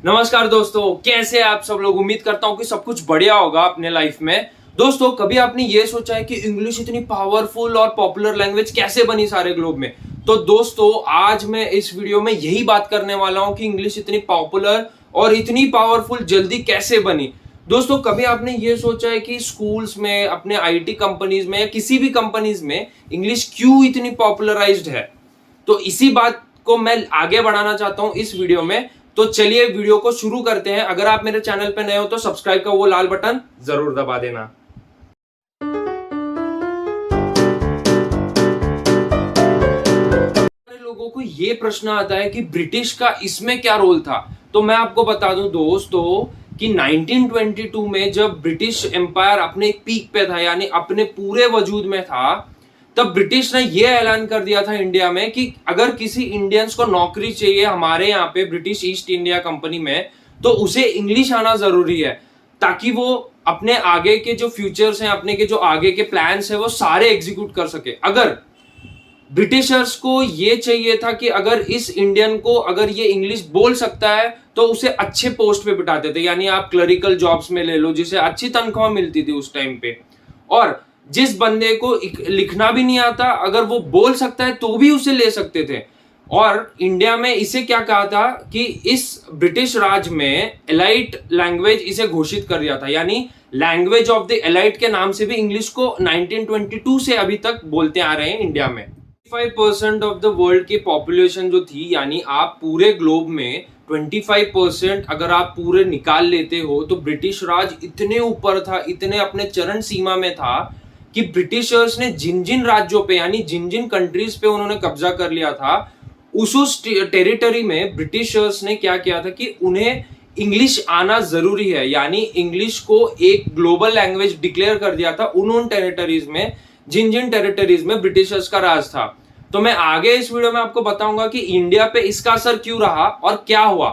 नमस्कार दोस्तों, कैसे हैं आप सब लोग। उम्मीद करता हूं कि सब कुछ बढ़िया होगा अपने लाइफ में। दोस्तों, कभी आपने ये सोचा है कि इंग्लिश इतनी पावरफुल और पॉपुलर लैंग्वेज कैसे बनी सारे ग्लोब में? तो दोस्तों, आज मैं इस वीडियो में यही बात करने वाला हूं कि इंग्लिश इतनी पॉपुलर और इतनी पावरफुल जल्दी कैसे बनी। दोस्तों, कभी आपने ये सोचा है कि स्कूल्स में, अपने आईटी कंपनीज में या किसी भी कंपनीज में इंग्लिश क्यों इतनी पॉपुलराइज्ड है? तो इसी बात को मैं आगे बढ़ाना चाहता हूं इस वीडियो में। तो चलिए वीडियो को शुरू करते हैं। अगर आप मेरे चैनल पे नए हो तो सब्सक्राइब का वो लाल बटन जरूर दबा देना। लोगों को ये प्रश्न आता है कि ब्रिटिश का इसमें क्या रोल था। तो मैं आपको बता दूं दोस्तों कि 1922 में जब ब्रिटिश एम्पायर अपने पीक पे था, यानी अपने पूरे वजूद में था, तब ब्रिटिश ने यह ऐलान कर दिया था इंडिया में कि अगर किसी इंडियंस को नौकरी चाहिए हमारे यहाँ पे ब्रिटिश ईस्ट इंडिया कंपनी में, तो उसे इंग्लिश आना जरूरी है, ताकि वो अपने आगे के जो फ्यूचर्स हैं, अपने के जो आगे के प्लान्स हैं, वो सारे एग्जीक्यूट कर सके। अगर ब्रिटिशर्स को ये चाहिए था कि अगर इस इंडियन को अगर ये इंग्लिश बोल सकता है तो उसे अच्छे पोस्ट पे बिठाते थे, यानी आप क्लरिकल जॉब्स में ले लो जिसे अच्छी तनख्वाह मिलती थी उस टाइम पे। और जिस बंदे को लिखना भी नहीं आता, अगर वो बोल सकता है तो भी उसे ले सकते थे। और इंडिया में इसे क्या कहा था कि इस ब्रिटिश राज में एलाइट लैंग्वेज इसे घोषित कर दिया था, यानी लैंग्वेज ऑफ द एलाइट के नाम से भी इंग्लिश को 1922 से अभी तक बोलते आ रहे हैं इंडिया में। 25% ऑफ द वर्ल्ड की पॉपुलेशन जो थी, यानी आप पूरे ग्लोब में 25% अगर आप पूरे निकाल लेते हो, तो ब्रिटिश राज इतने ऊपर था, इतने अपने चरण सीमा में था कि ब्रिटिशर्स ने जिन जिन राज्यों पे, यानी जिन जिन कंट्रीज पे उन्होंने कब्जा कर लिया था, उस टेरिटरी में ब्रिटिशर्स ने क्या किया था कि उन्हें इंग्लिश आना जरूरी है, यानी इंग्लिश को एक ग्लोबल लैंग्वेज डिक्लेयर कर दिया था उन टेरिटरीज में जिन जिन टेरिटरीज में ब्रिटिशर्स का राज था। तो मैं आगे इस वीडियो में आपको बताऊंगा कि इंडिया पे इसका असर क्यों रहा और क्या हुआ।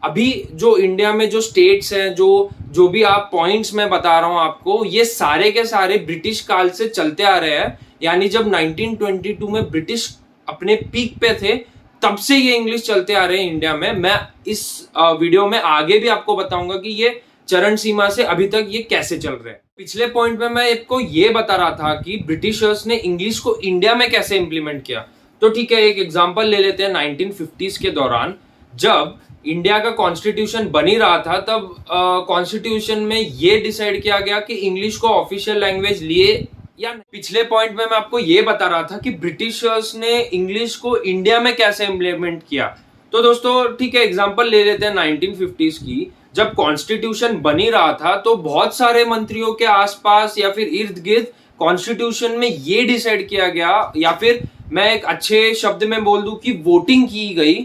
अभी जो इंडिया में जो स्टेट्स हैं, जो जो भी आप पॉइंट्स मैं बता रहा हूं आपको, ये सारे के सारे ब्रिटिश काल से चलते आ रहे हैं। यानी जब 1922 में ब्रिटिश अपने पीक पे थे, तब से ये इंग्लिश चलते आ रहे हैं इंडिया में। मैं इस वीडियो में आगे भी आपको बताऊंगा कि ये चरण सीमा से अभी तक ये कैसे चल रहे हैं। पिछले पॉइंट में मैं आपको ये बता रहा था कि ब्रिटिशर्स ने इंग्लिश को इंडिया में कैसे इंप्लीमेंट किया। तो ठीक है, एक एग्जांपल ले लेते हैं। 1950s के दौरान जब इंडिया का कॉन्स्टिट्यूशन बन ही रहा था, तब कॉन्स्टिट्यूशन में ये डिसाइड किया गया कि इंग्लिश को ऑफिशियल लैंग्वेज लिए या नहीं। पिछले पॉइंट में मैं आपको ये बता रहा था कि ब्रिटिशर्स ने इंग्लिश को इंडिया में कैसे इंप्लीमेंट किया। तो दोस्तों ठीक है, एग्जांपल ले लेते हैं 1950s की। जब कॉन्स्टिट्यूशन बन ही रहा था, तो बहुत सारे मंत्रियों के आसपास या फिर इर्द गिर्द कॉन्स्टिट्यूशन में ये डिसाइड किया गया, या फिर मैं एक अच्छे शब्द में बोल दूं कि वोटिंग की गई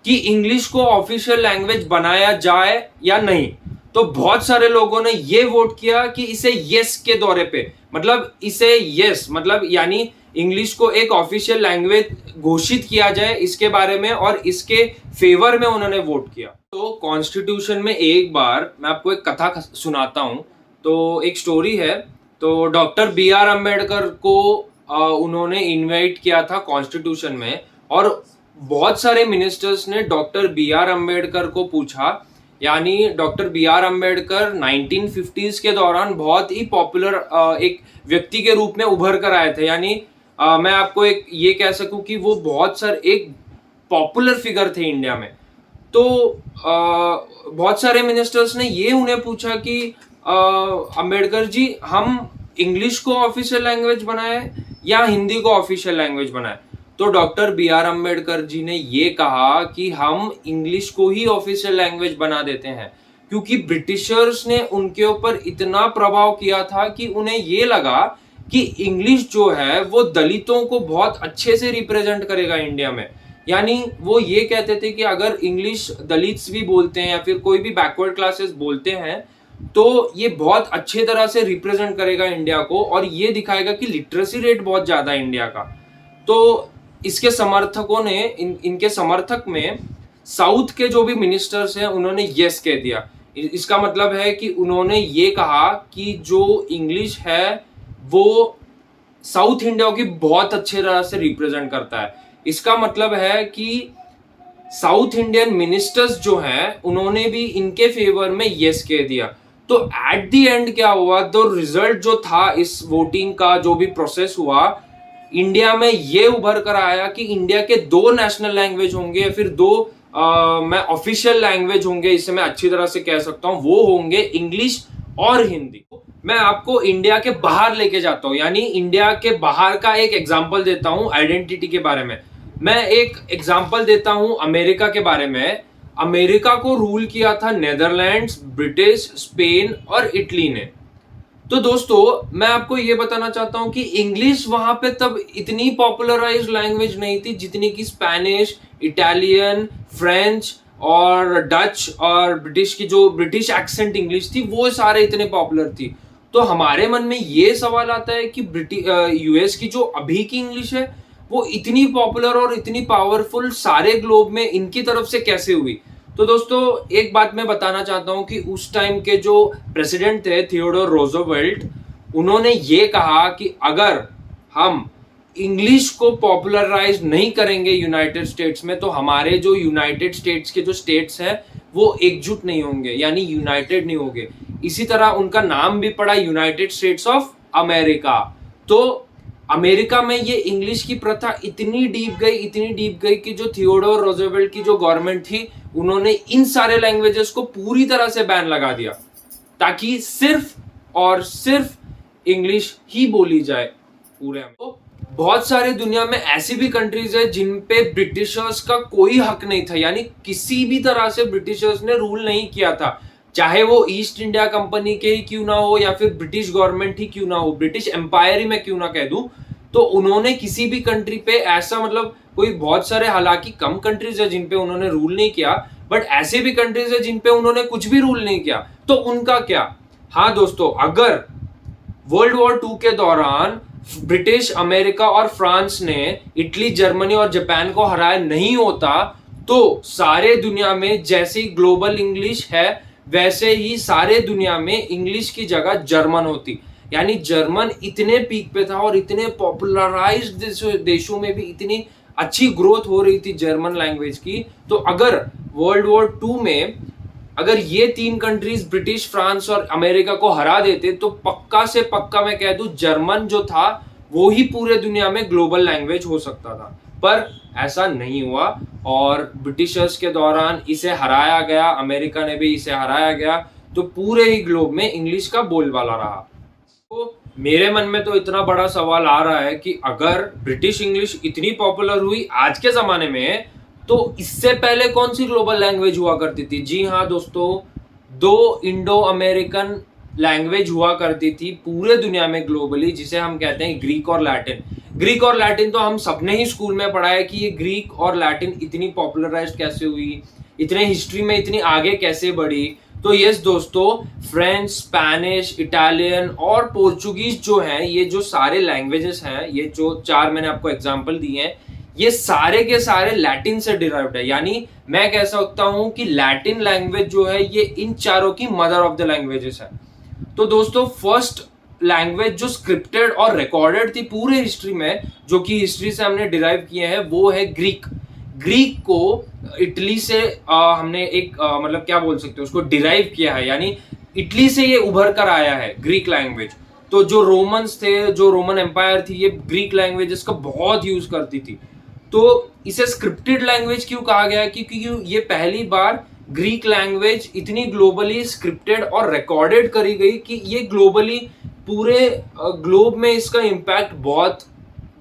कि इंग्लिश को ऑफिशियल लैंग्वेज बनाया जाए या नहीं। तो बहुत सारे लोगों ने ये वोट किया कि इसे यस के दौरे पे, मतलब इसे यस मतलब यानी इंग्लिश को एक ऑफिशियल लैंग्वेज घोषित किया जाए इसके बारे में, और इसके फेवर में उन्होंने वोट किया। तो कॉन्स्टिट्यूशन में एक बार मैं आपको एक कथा सुनाता हूं। तो एक स्टोरी है। तो डॉक्टर बी आर अम्बेडकर को उन्होंने इनवाइट किया था कॉन्स्टिट्यूशन में, और बहुत सारे मिनिस्टर्स ने डॉक्टर बी आर अम्बेडकर को पूछा। यानी doctor B are Ambedkar 1950s के दौरान बहुत ही पॉपुलर एक व्यक्ति के रूप में उभर कर आए थे। यानी मैं आपको एक ये कह सकूं कि वो बहुत सारे एक पॉपुलर फिगर थे इंडिया में। तो बहुत सारे मिनिस्टर्स ने ये उन्हें पूछा कि अम्बेडकर जी, हम इंग्लिश को ऑफिशियल लैंग्वेज बनाए या हिंदी को ऑफिशियल लैंग्वेज बनाए? तो doctor B are Ambedkar ji ने ये कहा कि हम इंग्लिश को ही ऑफिशियल लैंग्वेज बना देते हैं, क्योंकि ब्रिटिशर्स ने उनके ऊपर इतना प्रभाव किया था कि उन्हें ये लगा कि इंग्लिश जो है वो दलितों को बहुत अच्छे से रिप्रेजेंट करेगा इंडिया में। यानी वो ये कहते थे कि अगर इंग्लिश दलित्स भी बोलते हैं या फिर कोई भी बैकवर्ड क्लासेस बोलते हैं, तो ये बहुत अच्छे तरह से रिप्रेजेंट करेगा इंडिया को, और ये दिखाएगा कि लिटरेसी रेट बहुत ज्यादा है इंडिया का। तो इसके समर्थकों ने इनके समर्थक में साउथ के जो भी मिनिस्टर्स हैं उन्होंने यस कह दिया। इसका मतलब है कि उन्होंने ये कहा कि जो इंग्लिश है वो साउथ इंडिया की बहुत अच्छे तरह से रिप्रेजेंट करता है। इसका मतलब है कि साउथ इंडियन मिनिस्टर्स जो हैं उन्होंने भी इनके फेवर में यस कह दिया। तो एट द एंड क्या हुआ, तो रिजल्ट जो था इस वोटिंग का जो भी प्रोसेस हुआ, इंडिया में ये उभर कर आया कि इंडिया के 2 नेशनल लैंग्वेज होंगे, फिर 2 मैं ऑफिशियल लैंग्वेज होंगे, इसे मैं अच्छी तरह से कह सकता हूं, वो होंगे इंग्लिश और हिंदी। मैं आपको इंडिया के बाहर लेके जाता हूं, यानी इंडिया के बाहर का एक एग्जांपल देता हूं आइडेंटिटी के बारे में। मैं एक एग्जांपल देता हूं अमेरिका के बारे में। अमेरिका को रूल किया था नेदरलैंड्स, ब्रिटिश, स्पेन और इटली ने। तो दोस्तों मैं आपको ये बताना चाहता हूं कि इंग्लिश वहां पे तब इतनी पॉपुलराइज लैंग्वेज नहीं थी जितनी कि स्पेनिश, इटालियन, फ्रेंच और डच और ब्रिटिश की जो ब्रिटिश एक्सेंट इंग्लिश थी वो सारे इतने पॉपुलर थी। तो हमारे मन में ये सवाल आता है कि यूएस की जो अभी की इंग्लिश है वो इतनी पॉपुलर और इतनी पावरफुल सारे ग्लोब में इनकी तरफ से कैसे हुई। तो दोस्तों एक बात मैं बताना चाहता हूं कि उस टाइम के जो प्रेसिडेंट थे थियोडोर रोजवेल्ट, उन्होंने ये कहा कि अगर हम इंग्लिश को पॉपुलराइज नहीं करेंगे यूनाइटेड स्टेट्स में तो हमारे जो यूनाइटेड स्टेट्स के जो स्टेट्स हैं वो एकजुट नहीं होंगे, यानी यूनाइटेड नहीं होंगे। इसी तरह उनका नाम भी पड़ा यूनाइटेड स्टेट्स ऑफ अमेरिका। तो अमेरिका में ये इंग्लिश की प्रथा इतनी डीप गई कि जो थियोडोर रोजवेल्ट की जो गवर्नमेंट थी उन्होंने इन सारे लैंग्वेजेस को पूरी तरह से बैन लगा दिया ताकि सिर्फ और सिर्फ इंग्लिश ही बोली जाए पूरे में। तो बहुत सारे दुनिया में ऐसी भी कंट्रीज है जिन पे ब्रिटिशर्स का कोई हक नहीं था, यानी किसी भी तरह से ब्रिटिशर्स ने रूल नहीं किया था, चाहे वो ईस्ट इंडिया कंपनी के ही क्यों ना हो या फिर ब्रिटिश गवर्नमेंट ही क्यों ना हो, ब्रिटिश एम्पायर ही मैं क्यों ना कह दूं। तो उन्होंने किसी भी कंट्री पे ऐसा मतलब कोई बहुत सारे हालांकि कम कंट्रीज है जिन पे उन्होंने रूल नहीं किया, बट ऐसे भी कंट्रीज है जिन पे उन्होंने कुछ भी रूल नहीं किया। तो उनका क्या। हाँ दोस्तों, अगर वर्ल्ड वॉर 2 के दौरान ब्रिटिश, अमेरिका और फ्रांस ने इटली, जर्मनी और जापान को हराया नहीं होता तो सारे दुनिया में जैसी ग्लोबल इंग्लिश है वैसे ही सारे दुनिया में इंग्लिश की जगह जर्मन होती। यानी जर्मन इतने पीक पे था और इतने पॉपुलराइज्ड देशों में भी इतनी अच्छी ग्रोथ हो रही थी जर्मन लैंग्वेज की। तो अगर वर्ल्ड वॉर 2 में अगर ये 3 कंट्रीज ब्रिटिश, फ्रांस और अमेरिका को हरा देते तो पक्का से पक्का मैं कह दूं जर्मन जो था वो ही पूरे दुनिया में ग्लोबल लैंग्वेज हो सकता था, पर ऐसा नहीं हुआ और ब्रिटिशर्स के दौरान इसे हराया गया, अमेरिका ने भी इसे हराया गया, तो पूरे ही ग्लोब में इंग्लिश का बोलबाला रहा। तो मेरे मन में तो इतना बड़ा सवाल आ रहा है कि अगर ब्रिटिश इंग्लिश इतनी पॉपुलर हुई आज के जमाने में तो इससे पहले कौन सी ग्लोबल लैंग्वेज हुआ करती थी। जी हाँ दोस्तों, 2 इंडो अमेरिकन लैंग्वेज हुआ करती थी पूरे दुनिया में ग्लोबली, जिसे हम कहते हैं ग्रीक और लैटिन। ग्रीक और लैटिन तो हम सबने ही स्कूल में पढ़ा है कि ये ग्रीक और लैटिन इतनी पॉपुलराइज्ड कैसे हुई, इतने हिस्ट्री में इतनी आगे कैसे बढ़ी। तो यस दोस्तों, फ्रेंच, स्पेनिश, इटालियन और पोर्चुगीज जो हैं, ये जो सारे लैंग्वेजेस हैं, ये जो 4 मैंने आपको एग्जांपल दिए हैं, ये सारे के सारे लैटिन से डिराइव्ड है। यानी मैं कह सकता हूं कि लैटिन लैंग्वेज जो है ये इन चारों की मदर ऑफ द लैंग्वेजेस है। तो दोस्तों फर्स्ट लैंग्वेज जो स्क्रिप्टेड और रिकॉर्डेड थी पूरे हिस्ट्री में, जो कि हिस्ट्री से हमने डिराइव किए हैं, वो है ग्रीक। ग्रीक को इटली से हमने एक मतलब क्या बोल सकते हैं उसको डिराइव किया है, यानी इटली से ये उभर कर आया है ग्रीक लैंग्वेज। तो जो रोमन्स थे, जो रोमन एम्पायर थी, ये ग्रीक लैंग्वेजेस का बहुत यूज करती थी। तो इसे स्क्रिप्टेड लैंग्वेज क्यों कहा गया है, क्योंकि ये पहली बार ग्रीक लैंग्वेज इतनी ग्लोबली स्क्रिप्टेड और रिकॉर्डेड करी गई कि ये ग्लोबली पूरे ग्लोब में इसका इम्पैक्ट बहुत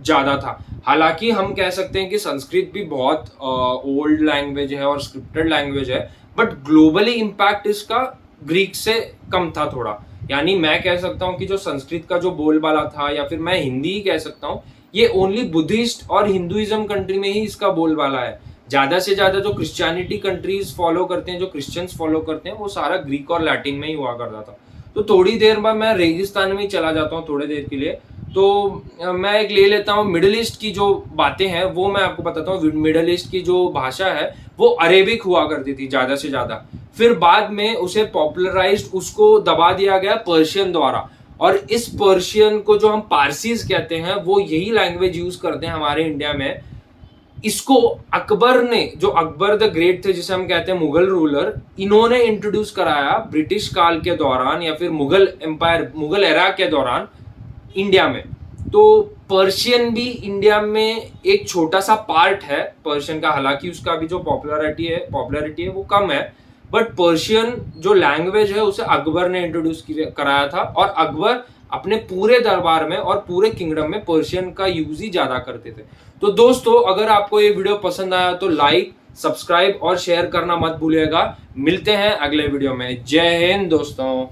ज्यादा था। हालांकि हम कह सकते हैं कि संस्कृत भी बहुत ओल्ड लैंग्वेज है और स्क्रिप्टेड लैंग्वेज है, बट ग्लोबली इम्पैक्ट इसका ग्रीक से कम था थोड़ा। यानी मैं कह सकता हूँ कि जो संस्कृत का जो बोलबाला था, या फिर मैं हिंदी ही कह सकता हूँ, ये ओनली बुद्धिस्ट और हिंदुइज्म कंट्री में ही इसका बोलबाला है। ज्यादा से ज्यादा जो क्रिश्चियनिटी कंट्रीज फॉलो करते हैं, जो क्रिश्चियंस फॉलो करते हैं, वो सारा ग्रीक और लैटिन में ही हुआ करता था। तो थोड़ी देर बाद मैं रेगिस्तान में ही चला जाता हूँ थोड़ी देर के लिए। तो मैं एक ले लेता हूँ मिडिल ईस्ट की जो बातें हैं वो मैं आपको बताता हूँ। मिडिल ईस्ट की जो भाषा है वो अरेबिक हुआ करती थी ज्यादा से ज्यादा, फिर बाद में उसे पॉपुलराइज्ड, उसको दबा दिया गया पर्शियन द्वारा। और इस पर्शियन को जो हम पारसीज कहते हैं वो यही लैंग्वेज यूज करते हैं हमारे इंडिया में। इसको अकबर ने, जो अकबर द ग्रेट थे जिसे हम कहते हैं मुगल रूलर, इन्होंने इंट्रोड्यूस कराया ब्रिटिश काल के दौरान या फिर मुगल एम्पायर, मुगल एरा के दौरान इंडिया में। तो पर्शियन भी इंडिया में एक छोटा सा पार्ट है पर्शियन का, हालांकि उसका भी जो पॉपुलैरिटी है वो कम है, बट पर्शियन जो लैंग्वेज है उसे अकबर ने इंट्रोड्यूस कराया था, और अकबर अपने पूरे दरबार में और पूरे किंगडम में पर्शियन का यूज ही ज्यादा करते थे। तो दोस्तों, अगर आपको ये वीडियो पसंद आया तो लाइक, सब्सक्राइब और शेयर करना मत भूलिएगा। मिलते हैं अगले वीडियो में। जय हिंद दोस्तों।